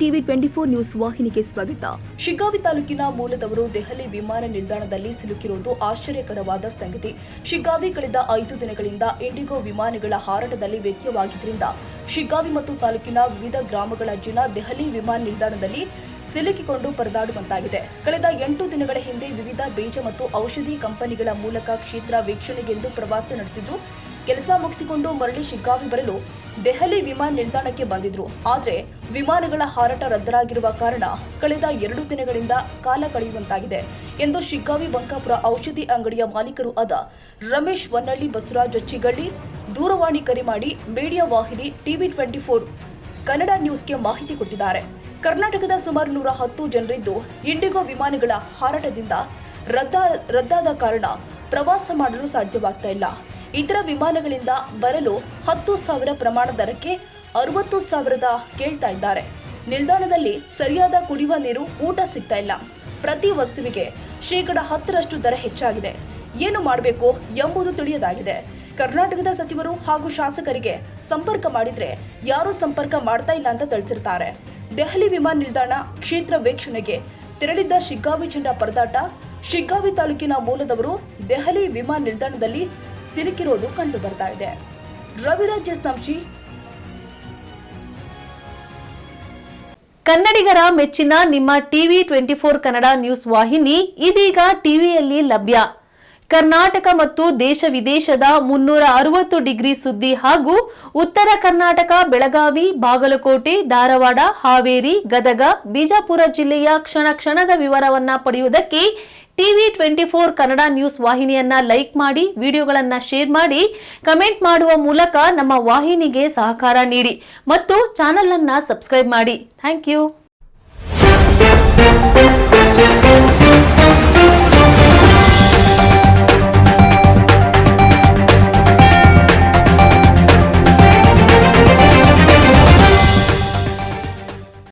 TV 24 news ವಾಹಿನಿಗೆ ಸ್ವಾಗತ. ಶಿಗ್ಗಾವಿ ತಾಲೂಕಿನ ಮೂಲದವರು ದೆಹಲಿ ವಿಮಾನ ನಿಲ್ದಾಣದಲ್ಲಿ ಸಿಲುಕಿರುವುದು ಆಶ್ಚರ್ಯಕರವಾದ ಸಂಗತಿ. ಶಿಗ್ಗಾವಿ ಕಳೆದ 5 ದಿನಗಳಿಂದ ಇಂಡಿಗೋ ವಿಮಾನಗಳ ಹಾರಾಟದಲ್ಲಿ ವ್ಯತ್ಯಯವಾಗಿದ್ದರಿಂದ ಶಿಗ್ಗಾವಿ ಮತ್ತು ತಾಲೂಕಿನ ವಿವಿಧ ಗ್ರಾಮಗಳ ಜನ ದೆಹಲಿ ವಿಮಾನ ನಿಲ್ದಾಣದಲ್ಲಿ ಸಿಲುಕಿಕೊಂಡು ಪರದಾಡುವಂತಾಗಿದೆ. ಕಳೆದ 8 ದಿನಗಳ ಹಿಂದೆ ವಿವಿಧ ಬೀಜ ಮತ್ತು ಔಷಧಿ ಕಂಪನಿಗಳ ಮೂಲಕ ಕ್ಷೇತ್ರ ವೀಕ್ಷಣೆಗೆಂದು ಪ್ರವಾಸ ನಡೆಸಿದ್ರು. ಕೆಲಸ ಮುಗಿಸಿಕೊಂಡು ಮರಳಿ ಶಿಗ್ಗಾವಿ ಬರಲು ದೆಹಲಿ ವಿಮಾನ ನಿಲ್ದಾಣಕ್ಕೆ ಬಂದಿದ್ರು. ಆದರೆ ವಿಮಾನಗಳ ಹಾರಾಟ ರದ್ದಾಗಿರುವ ಕಾರಣ ಕಳೆದ 2 ದಿನಗಳಿಂದ ಕಾಲ ಕಳೆಯುವಂತಾಗಿದೆ ಎಂದು ಶಿಗ್ಗಾವಿ ಬಂಕಾಪುರ ಔಷಧಿ ಅಂಗಡಿಯ ಮಾಲೀಕರು ಆದ ರಮೇಶ್ ವನ್ನಳ್ಳಿ ಬಸವರಾಜ್ ಅಚ್ಚಿಗಳ್ಳಿ ದೂರವಾಣಿ ಕರೆ ಮಾಡಿ ಮೀಡಿಯಾ ವಾಹಿನಿ ಟಿವಿ 24 ಕನ್ನಡ ನ್ಯೂಸ್ಗೆ ಮಾಹಿತಿ ಕೊಟ್ಟಿದ್ದಾರೆ. ಕರ್ನಾಟಕದ ಸುಮಾರು 110 ಜನರಿದ್ದು ಇಂಡಿಗೋ ವಿಮಾನಗಳ ಹಾರಾಟದಿಂದ ರದ್ದಾದ ಕಾರಣ ಪ್ರವಾಸ ಮಾಡಲು ಸಾಧ್ಯವಾಗ್ತಾ ಇಲ್ಲ. ಇತರ ವಿಮಾನಗಳಿಂದ ಬರಲು 10,000 ಪ್ರಮಾಣ ದರಕ್ಕೆ 60,000 ಕೇಳ್ತಾ ಇದ್ದಾರೆ. ನಿಲ್ದಾಣದಲ್ಲಿ ಸರಿಯಾದ ಕುಡಿಯುವ ನೀರು, ಊಟ ಸಿಗ್ತಾ ಇಲ್ಲ. ಪ್ರತಿ ವಸ್ತುವಿಗೆ 10% ದರ ಹೆಚ್ಚಾಗಿದೆ. ಏನು ಮಾಡಬೇಕು ಎಂಬುದು ತಿಳಿಯದಾಗಿದೆ. ಕರ್ನಾಟಕದ ಸಚಿವರು ಹಾಗೂ ಶಾಸಕರಿಗೆ ಸಂಪರ್ಕ ಮಾಡಿದ್ರೆ ಯಾರೂ ಸಂಪರ್ಕ ಮಾಡ್ತಾ ಇಲ್ಲ ಅಂತ ತಿಳಿಸಿರ್ತಾರೆ. ದೆಹಲಿ ವಿಮಾನ ನಿಲ್ದಾಣ ಕ್ಷೇತ್ರ ವೀಕ್ಷಣೆಗೆ ತೆರಳಿದ್ದ ಶಿಗ್ಗಾವಿ ಜನರ ಪರದಾಟ. ಶಿಗ್ಗಾವಿ ತಾಲೂಕಿನ ಮೂಲದವರು ದೆಹಲಿ ವಿಮಾನ ನಿಲ್ದಾಣದಲ್ಲಿ ಸಿಲುಕಿರೋದು ಕಂಡು ಬರ್ತಾ ಇದೆ. ರವಿರಾಜ್ ಸಂಶಿ, ಕನ್ನಡಿಗರ ಮೆಚ್ಚಿನ ನಿಮ್ಮ ಟಿವಿ 24 ಕನ್ನಡ ನ್ಯೂಸ್ ವಾಹಿನಿ ಇದೀಗ ಟಿವಿಯಲ್ಲಿ ಲಭ್ಯ. ಕರ್ನಾಟಕ ಮತ್ತು ದೇಶ ವಿದೇಶದ 360 ಡಿಗ್ರಿ ಸುದ್ದಿ ಹಾಗೂ ಉತ್ತರ ಕರ್ನಾಟಕ, ಬೆಳಗಾವಿ, ಬಾಗಲಕೋಟೆ, ಧಾರವಾಡ, ಹಾವೇರಿ, ಗದಗ, ಬಿಜಾಪುರ ಜಿಲ್ಲೆಯ ಕ್ಷಣ ಕ್ಷಣದ ವಿವರವನ್ನ ಪಡೆಯುವುದಕ್ಕೆ ಟಿವಿ 24 ಕನ್ನಡ ನ್ಯೂಸ್ ವಾಹಿನಿಯನ್ನ ಲೈಕ್ ಮಾಡಿ, ವಿಡಿಯೋಗಳನ್ನ ಶೇರ್ ಮಾಡಿ, ಕಮೆಂಟ್ ಮಾಡುವ ಮೂಲಕ ನಮ್ಮ ವಾಹಿನಿಗೆ ಸಹಕಾರ ನೀಡಿ ಮತ್ತು ಚಾನೆಲ್ ಅನ್ನ ಸಬ್ಸ್ಕ್ರೈಬ್ ಮಾಡಿ. Thank you.